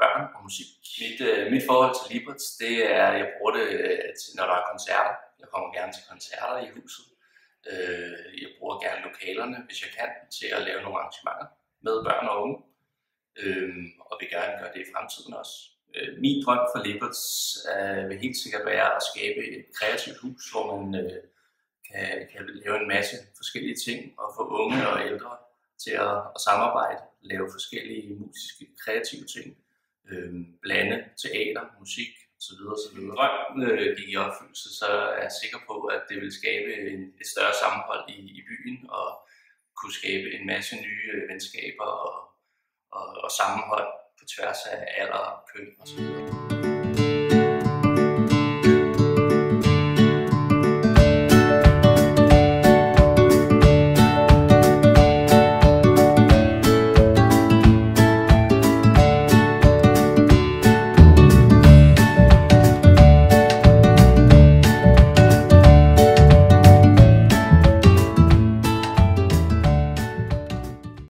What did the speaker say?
børn og musik. Mit forhold til Liberts, det er, at jeg bruger det, når der er koncerter. Jeg kommer gerne til koncerter i huset. Jeg bruger gerne lokalerne, hvis jeg kan, til at lave nogle arrangementer med børn og unge. Og vil gerne gøre det i fremtiden også. Min drøm for Liberts vil helt sikkert være at skabe et kreativt hus, hvor man kan lave en masse forskellige ting og få unge og ældre til at samarbejde, lave forskellige musiske, kreative ting, blande teater, musik osv. Drømmen gik i opfyldelse, så er jeg sikker på, at det vil skabe et større sammenhold i byen og kunne skabe en masse nye venskaber og sammenhold på tværs af alder, køn osv.